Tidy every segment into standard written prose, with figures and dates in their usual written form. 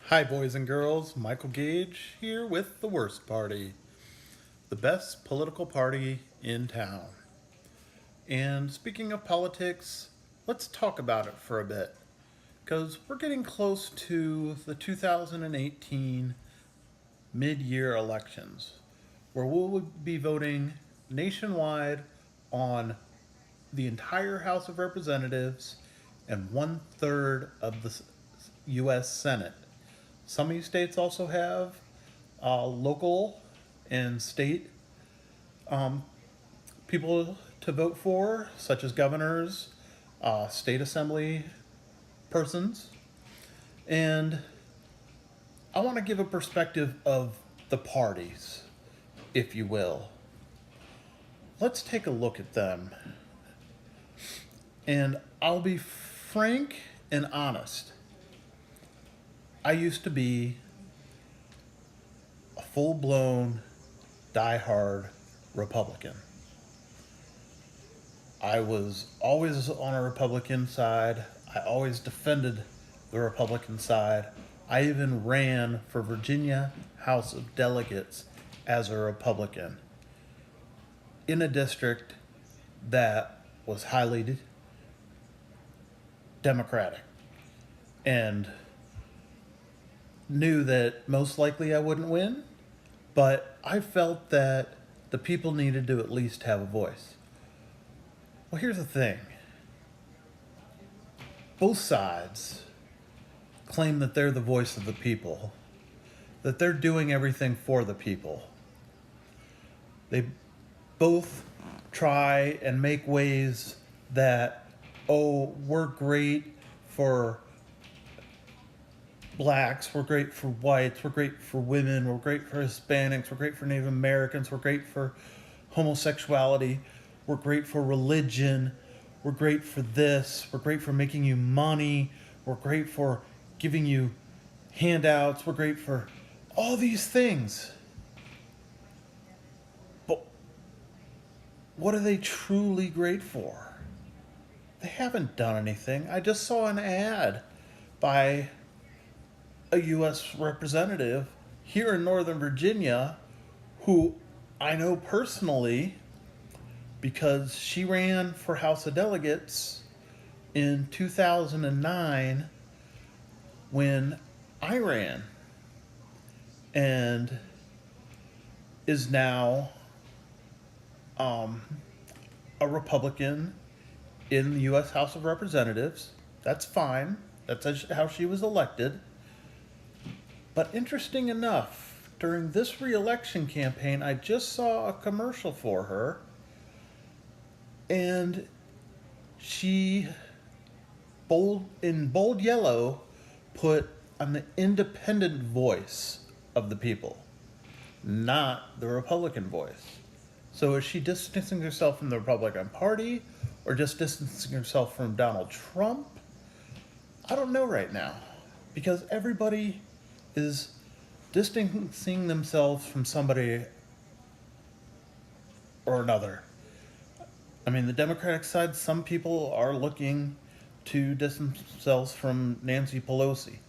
Hi, boys and girls. Michael Gage here with the Worst Party, the best political party in town. And speaking of politics, let's talk about it for a bit because we're getting close to the 2018 mid year elections where we'll be voting nationwide on the entire House of Representatives and 1/3 of the U.S. Senate. Some of these states also have local and state people to vote for, such as governors, state assembly persons. And I want to give a perspective of the parties, if you will. Let's take a look at them. And I'll be frank and honest. I used to be a full blown, die-hard Republican. I was always on a Republican side. I always defended the Republican side. I even ran for Virginia House of Delegates as a Republican in a district that was highly Democratic and knew that most likely I wouldn't win, but I felt that the people needed to at least have a voice. Well, here's the thing, both sides claim that they're the voice of the people, that they're doing everything for the people. They both try and make ways that, oh, we're great for blacks, we're great for whites, we're great for women, we're great for Hispanics, we're great for Native Americans, we're great for homosexuality, we're great for religion, we're great for this, we're great for making you money, we're great for giving you handouts, we're great for all these things. But what are they truly great for? They haven't done anything. I just saw an ad by a U.S. representative here in Northern Virginia who I know personally because she ran for House of Delegates in 2009 when I ran, and is now a Republican in the U.S. House of Representatives. That's fine. That's how she was elected. But interesting enough, during this re-election campaign, I just saw a commercial for her, and she in bold yellow put on the independent voice of the people, not the Republican voice. So is she distancing herself from the Republican Party or just distancing herself from Donald Trump? I don't know right now because everybody is distancing themselves from somebody or another. I mean, the Democratic side, some people are looking to distance themselves from Nancy Pelosi.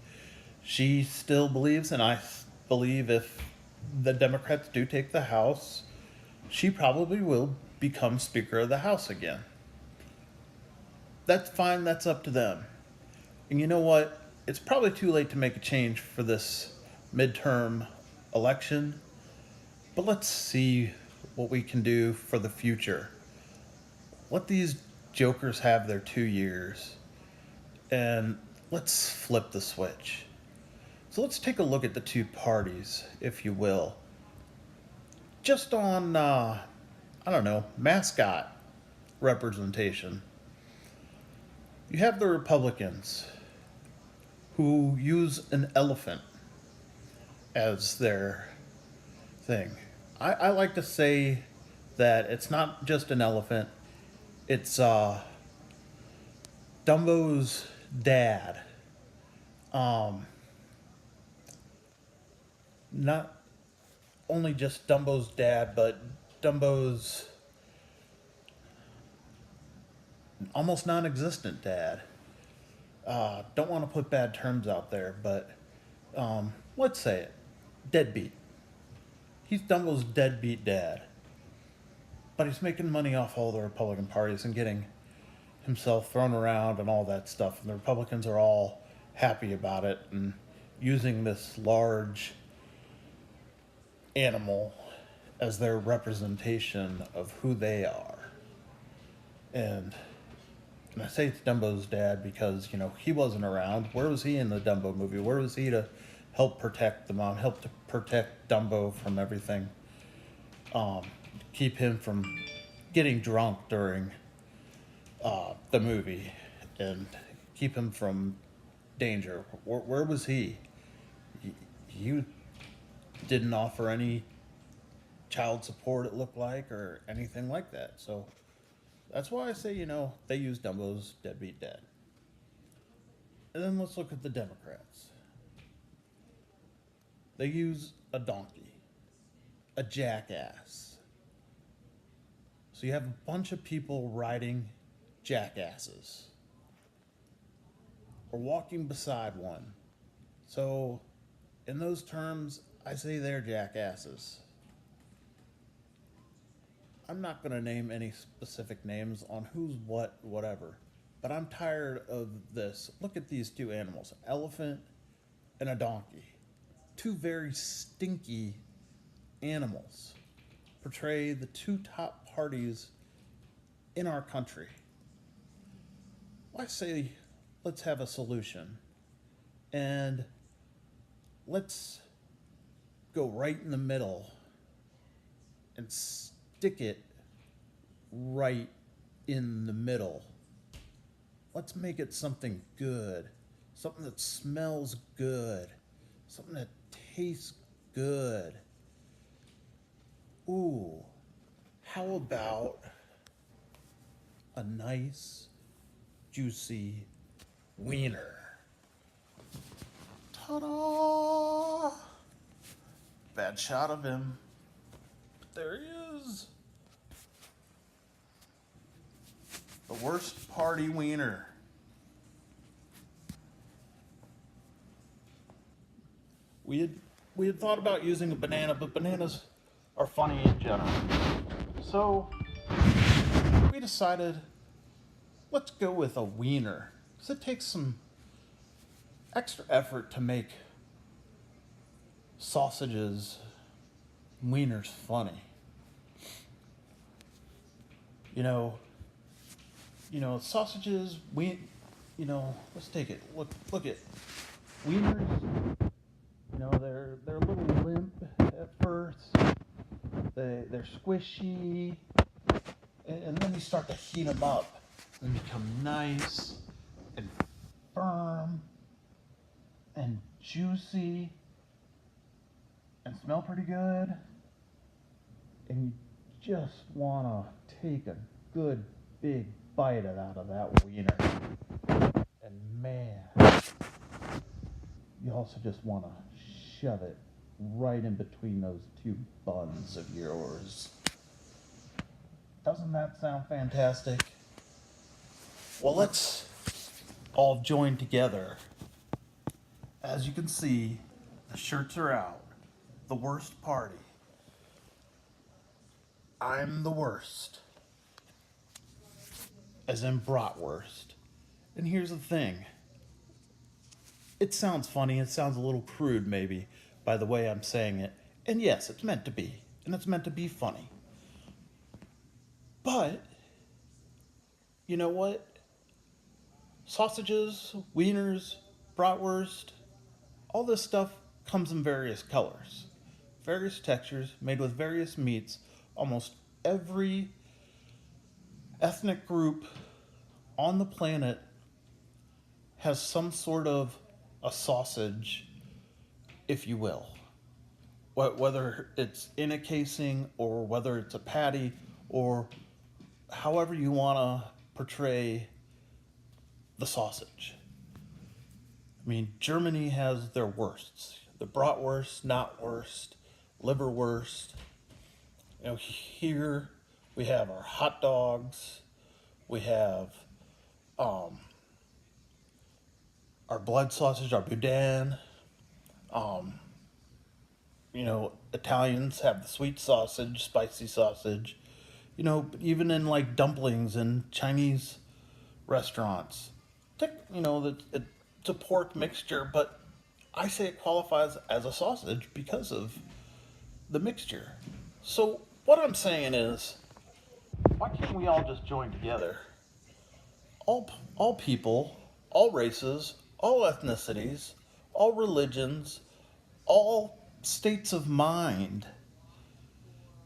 She still believes, and I believe if the Democrats do take the House, she probably will become Speaker of the House again. That's fine, that's up to them. And you know what? It's probably too late to make a change for this midterm election, but let's see what we can do for the future. Let these jokers have their 2 years, and let's flip the switch. So let's take a look at the two parties, if you will. Just on, mascot representation. You have the Republicans who use an elephant as their thing. I like to say that it's not just an elephant, it's Dumbo's dad. Not only just Dumbo's dad, but Dumbo's almost non existent dad. Don't want to put bad terms out there, but let's say it, deadbeat. He's Dumbo's deadbeat dad. But he's making money off all the Republican parties and getting himself thrown around and all that stuff. And the Republicans are all happy about it and using this large animal as their representation of who they are. And I say it's Dumbo's dad because, he wasn't around. Where was he in the Dumbo movie? Where was he to help protect the mom, help to protect Dumbo from everything? Keep him from getting drunk during the movie and keep him from danger. Where was he? He didn't offer any child support, it looked like, or anything like that. So that's why I say, they use Dumbo's deadbeat dad. And then let's look at the Democrats. They use a donkey, a jackass. So you have a bunch of people riding jackasses or walking beside one. So in those terms, I say they're jackasses. I'm not going to name any specific names on who's what, whatever. But I'm tired of this. Look at these two animals, an elephant and a donkey. Two very stinky animals. Portray the two top parties in our country. Well, I say let's have a solution. And let's go right in the middle and stick it right in the middle. Let's make it something good, something that smells good, something that tastes good. Ooh, how about a nice, juicy wiener? Ta-da! Bad shot of him. There he is. The worst party wiener. We had thought about using a banana, but bananas are funny in general. So we decided let's go with a wiener. Because it takes some extra effort to make sausages, wieners funny. Sausages, let's take it. Look at wieners. They're a little limp at first. They're squishy, and then you start to heat them up and become nice and firm and juicy and smell pretty good. And you just want to take a good big bite out of that wiener. And man, you also just want to shove it right in between those two buns of yours. Doesn't that sound fantastic? Well, let's all join together. As you can see, the shirts are out. The worst party. I'm the worst. As in bratwurst. And here's the thing. It sounds funny, it sounds a little crude maybe, by the way I'm saying it. And yes, it's meant to be. And it's meant to be funny. But, you know what? Sausages, wieners, bratwurst, all this stuff comes in various colors, various textures, made with various meats. Almost every ethnic group on the planet has some sort of a sausage, if you will. Whether it's in a casing or whether it's a patty or however you want to portray the sausage. I mean, Germany has their wursts. The bratwurst, knotwurst, liverwurst. Here we have our hot dogs. We have our blood sausage, our boudin. Italians have the sweet sausage, spicy sausage. But even in like dumplings in Chinese restaurants, it's a pork mixture, but I say it qualifies as a sausage because of the mixture. So what I'm saying is, why can't we all just join together? All people, all races, all ethnicities, all religions, all states of mind.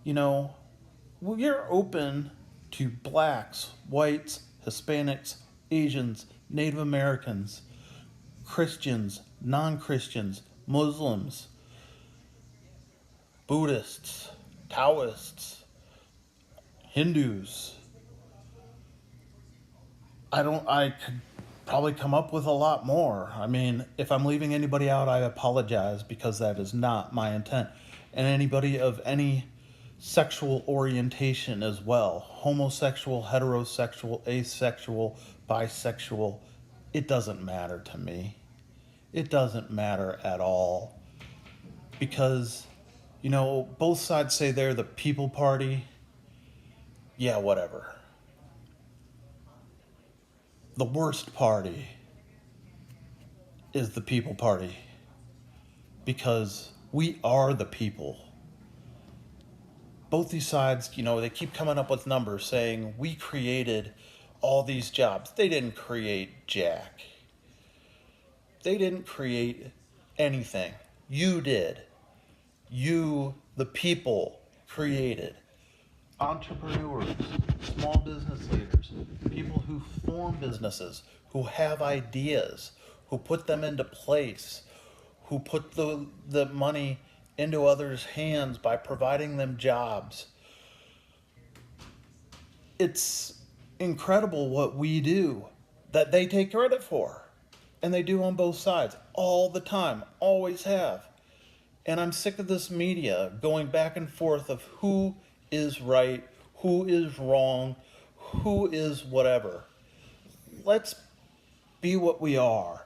You know, we're open to blacks, whites, Hispanics, Asians, Native Americans, Christians, non Christians, Muslims, Buddhists, Taoists, Hindus. I could probably come up with a lot more. I mean, if I'm leaving anybody out, I apologize because that is not my intent. And anybody of any sexual orientation as well, homosexual, heterosexual, asexual, bisexual, it doesn't matter to me. It doesn't matter at all. Because, both sides say they're the people party. Yeah, whatever. The worst party is the people party because we are the people. Both these sides, they keep coming up with numbers saying we created all these jobs. They didn't create jack. They didn't create anything. You did. You, the people, created. Entrepreneurs, small business leaders, people who form businesses, who have ideas, who put them into place, who put the money into others' hands by providing them jobs. It's incredible what we do that they take credit for. And they do on both sides all the time, always have. And I'm sick of this media going back and forth of who is right, who is wrong, who is whatever. Let's be what we are.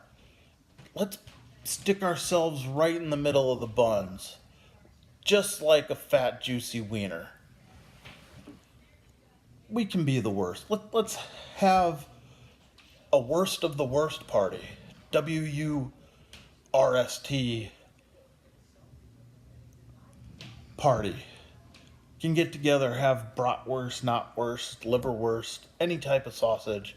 Let's stick ourselves right in the middle of the buns, just like a fat, juicy wiener. We can be the worst. Let's have a worst of the worst party. WURST party. Can get together, have bratwurst, not worst, liverwurst, any type of sausage.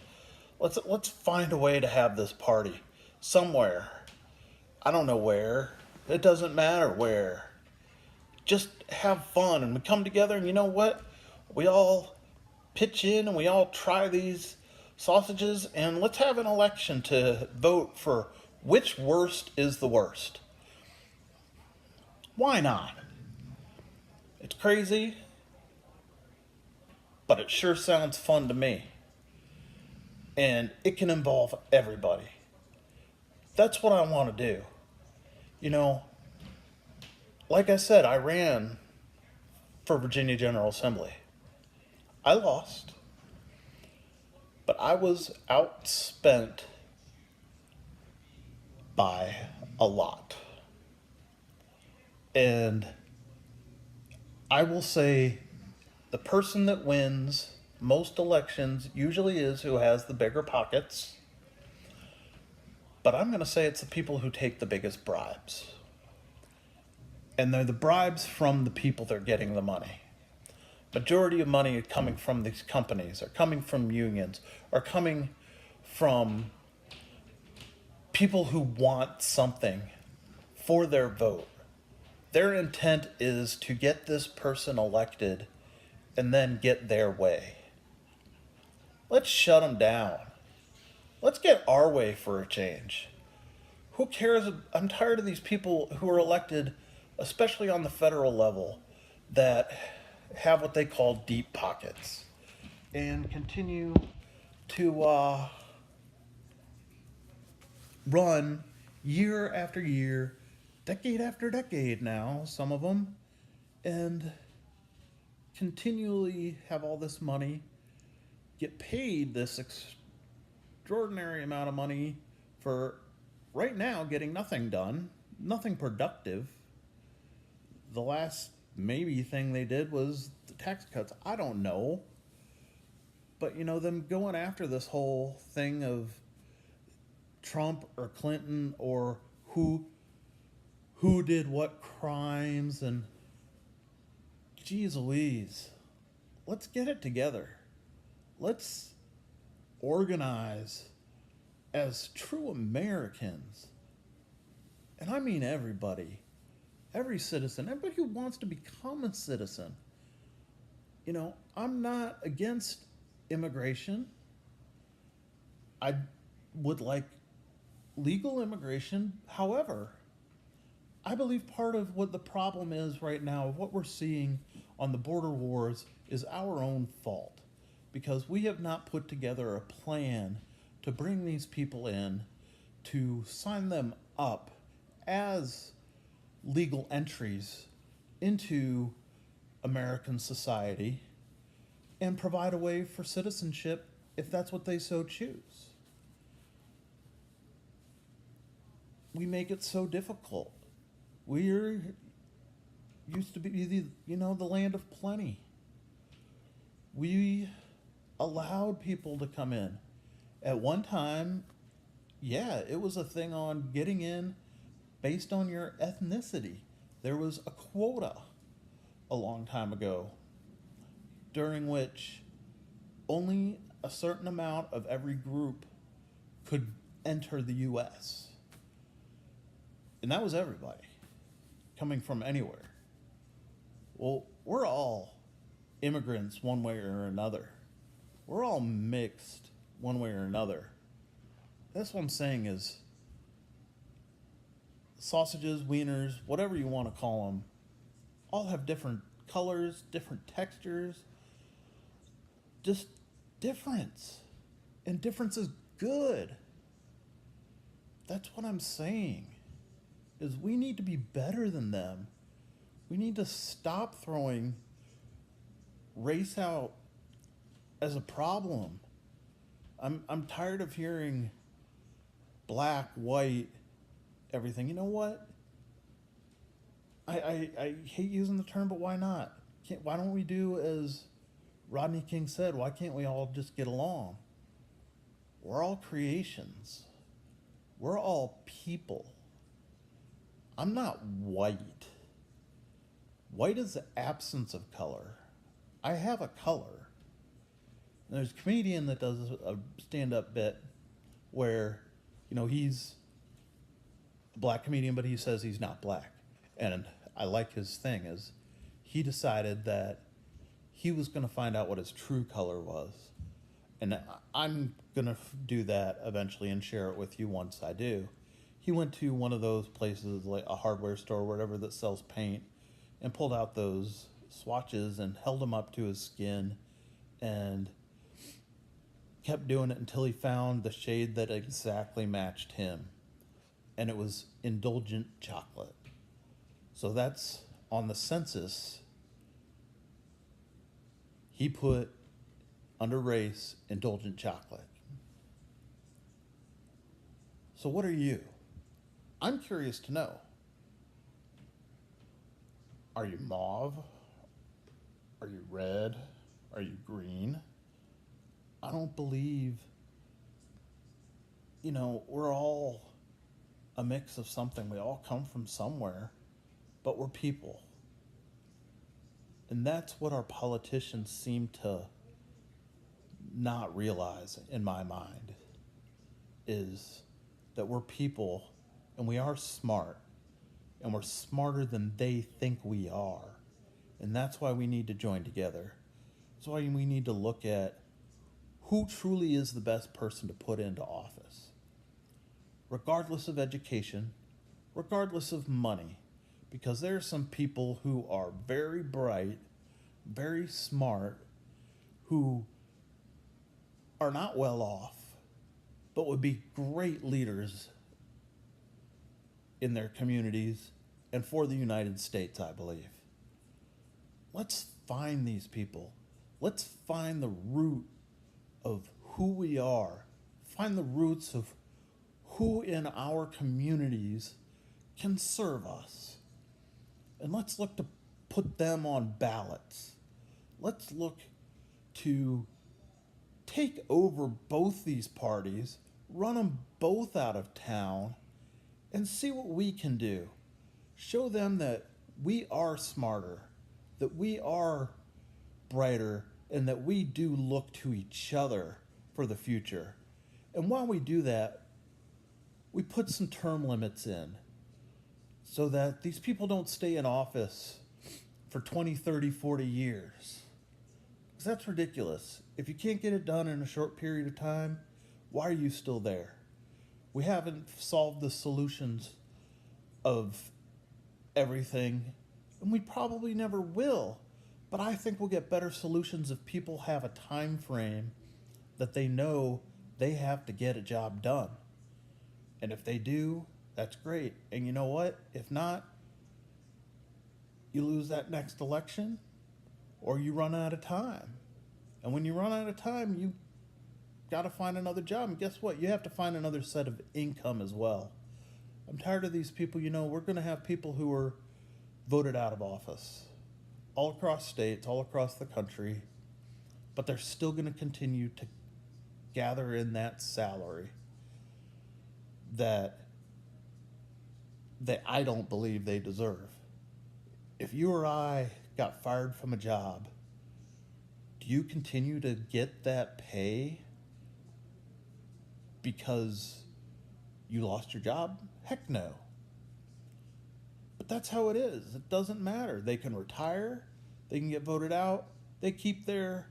Let's find a way to have this party somewhere. I don't know where. It doesn't matter where. Just have fun and we come together and you know what? We all pitch in and we all try these sausages and let's have an election to vote for which worst is the worst. Why not? It's crazy, but it sure sounds fun to me. And it can involve everybody. That's what I want to do. Like I said, I ran for Virginia General Assembly. I lost, but I was outspent by a lot. And I will say the person that wins most elections usually is who has the bigger pockets. But I'm going to say it's the people who take the biggest bribes. And they're the bribes from the people that are getting the money. Majority of money is coming from these companies, or coming from unions, or coming from people who want something for their vote. Their intent is to get this person elected and then get their way. Let's shut them down. Let's get our way for a change. Who cares? I'm tired of these people who are elected, especially on the federal level, that have what they call deep pockets and continue to run year after year, decade after decade now, some of them, and continually have all this money, get paid this extraordinary amount of money for right now getting nothing done, nothing productive. The last maybe thing they did was the tax cuts. I don't know. But them going after this whole thing of Trump or Clinton or who did what crimes, and geez Louise, let's get it together. Let's organize as true Americans. And I mean everybody, every citizen, everybody who wants to become a citizen. I'm not against immigration. I would like legal immigration. However, I believe part of what the problem is right now, what we're seeing on the border wars, is our own fault. Because we have not put together a plan to bring these people in, to sign them up as legal entries into American society and provide a way for citizenship if that's what they so choose. We make it so difficult. We're used to be the land of plenty. We allowed people to come in. At one time, yeah, it was a thing on getting in based on your ethnicity. There was a quota a long time ago during which only a certain amount of every group could enter the U.S. And that was everybody coming from anywhere. Well, we're all immigrants one way or another. We're all mixed one way or another. That's what I'm saying is sausages, wieners, whatever you want to call them, all have different colors, different textures, just difference. And difference is good. That's what I'm saying, is we need to be better than them. We need to stop throwing race out as a problem. I'm tired of hearing black, white, everything. You know what? I hate using the term, but why not? Why don't we do as Rodney King said? Why can't we all just get along? We're all creations. We're all people. I'm not white. White is the absence of color. I have a color. There's a comedian that does a stand-up bit where, he's a black comedian, but he says he's not black. And I like his thing is he decided that he was going to find out what his true color was. And I'm going to do that eventually and share it with you once I do. He went to one of those places, like a hardware store or whatever, that sells paint, and pulled out those swatches and held them up to his skin and kept doing it until he found the shade that exactly matched him. And it was indulgent chocolate. So that's on the census. He put under race indulgent chocolate. So what are you? I'm curious to know. Are you mauve? Are you red? Are you green? I don't believe, we're all a mix of something. We all come from somewhere, but we're people. And that's what our politicians seem to not realize, in my mind, is that we're people and we are smart, and we're smarter than they think we are. And that's why we need to join together. That's why we need to look at who truly is the best person to put into office, regardless of education, regardless of money, because there are some people who are very bright, very smart, who are not well off, but would be great leaders in their communities and for the United States, I believe. Let's find these people. Let's find the root of who we are. Find the roots of who in our communities can serve us. And let's look to put them on ballots. Let's look to take over both these parties, run them both out of town, and see what we can do. Show them that we are smarter, that we are brighter, and that we do look to each other for the future. And while we do that, we put some term limits in so that these people don't stay in office for 20, 30, 40 years. Because that's ridiculous. If you can't get it done in a short period of time, why are you still there? We haven't solved the solutions of everything, and we probably never will. But I think we'll get better solutions if people have a time frame that they know they have to get a job done. And if they do, that's great. And you know what? If not, you lose that next election or you run out of time. And when you run out of time, you got to find another job. And guess what? You have to find another set of income as well. I'm tired of these people. We're going to have people who are voted out of office all across states, all across the country, but they're still going to continue to gather in that salary that I don't believe they deserve. If you or I got fired from a job, do you continue to get that pay because you lost your job? Heck no. But that's how it is. It doesn't matter. They can retire, they can get voted out, they keep their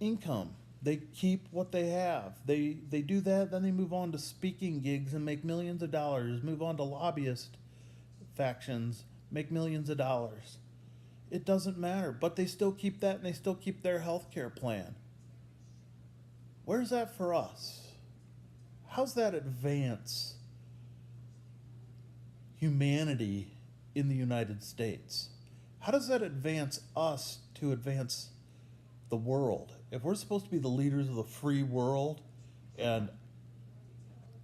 income. They keep what they have. They do that, then they move on to speaking gigs and make millions of dollars, move on to lobbyist factions, make millions of dollars. It doesn't matter, but they still keep that and they still keep their health care plan. Where's that for us? How's that advance humanity in the United States? How does that advance us to advance the world? If we're supposed to be the leaders of the free world, and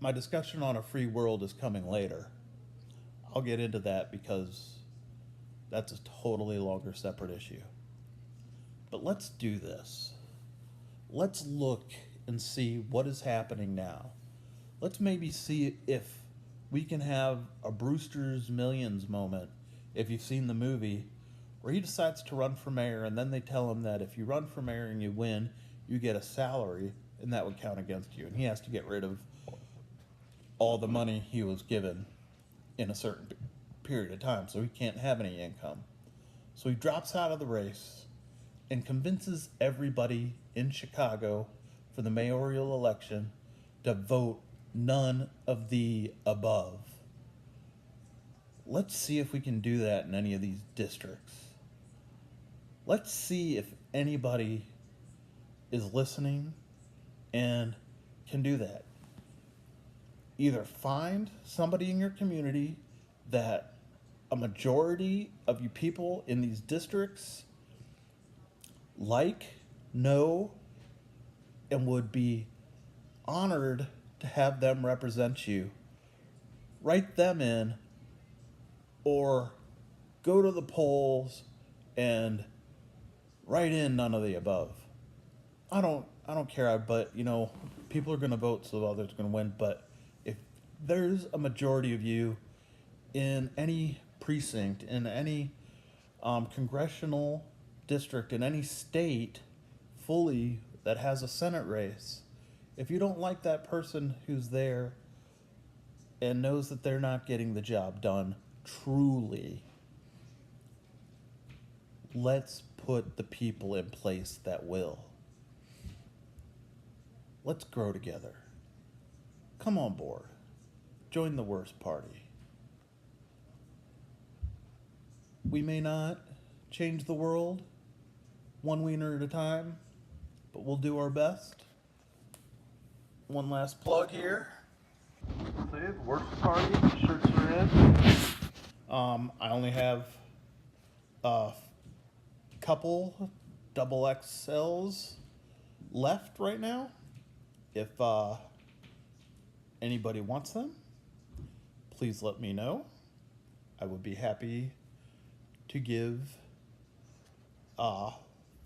my discussion on a free world is coming later, I'll get into that because that's a totally longer separate issue. But let's do this. Let's look and see what is happening now. Let's maybe see if we can have a Brewster's Millions moment, if you've seen the movie, where he decides to run for mayor, and then they tell him that if you run for mayor and you win, you get a salary, and that would count against you. And he has to get rid of all the money he was given in a certain period of time, so he can't have any income. So he drops out of the race and convinces everybody in Chicago for the mayoral election to vote none of the above. Let's see if we can do that in any of these districts. Let's see if anybody is listening and can do that. Either find somebody in your community that a majority of you people in these districts know, and would be honored to have them represent you. Write them in, or go to the polls and write in none of the above. I don't care, but people are going to vote, so others are going to win. But if there's a majority of you in any precinct, in any congressional district, in any state fully that has a Senate race, if you don't like that person who's there and knows that they're not getting the job done truly, let's put the people in place that will. Let's grow together. Come on board. Join the Wosrt Party. We may not change the world one wiener at a time, but we'll do our best. One last plug here. See, the Wosrt Party shirts are in. I only have a couple double XLs left right now. If anybody wants them, please let me know. I would be happy to give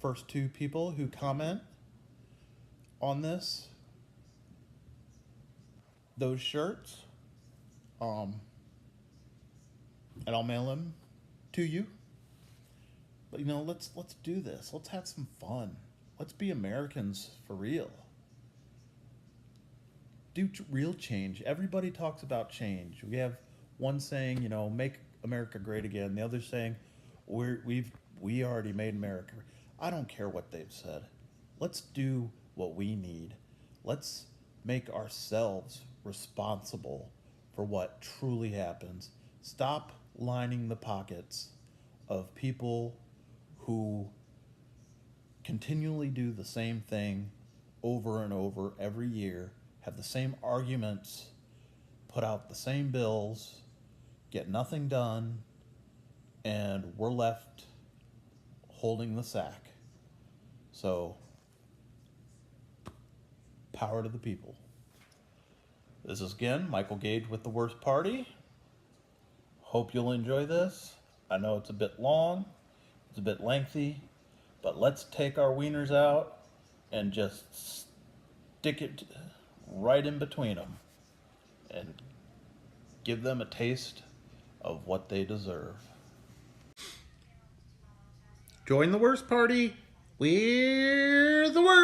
first two people who comment on this those shirts, and I'll mail them to you. But let's do this. Let's have some fun. Let's be Americans for real. Do real change. Everybody talks about change. We have one saying, make America great again. The other saying, we already made America. I don't care what they've said. Let's do what we need. Let's make ourselves responsible for what truly happens. Stop lining the pockets of people who continually do the same thing over and over every year, have the same arguments, put out the same bills, get nothing done, and we're left holding the sack. So, power to the people. This is again Michael Gage with The Wosrt Party. Hope you'll enjoy this. I know it's a bit long, it's a bit lengthy, but let's take our wieners out and just stick it right in between them and give them a taste of what they deserve. Join the Wosrt Party. We're the Wosrt.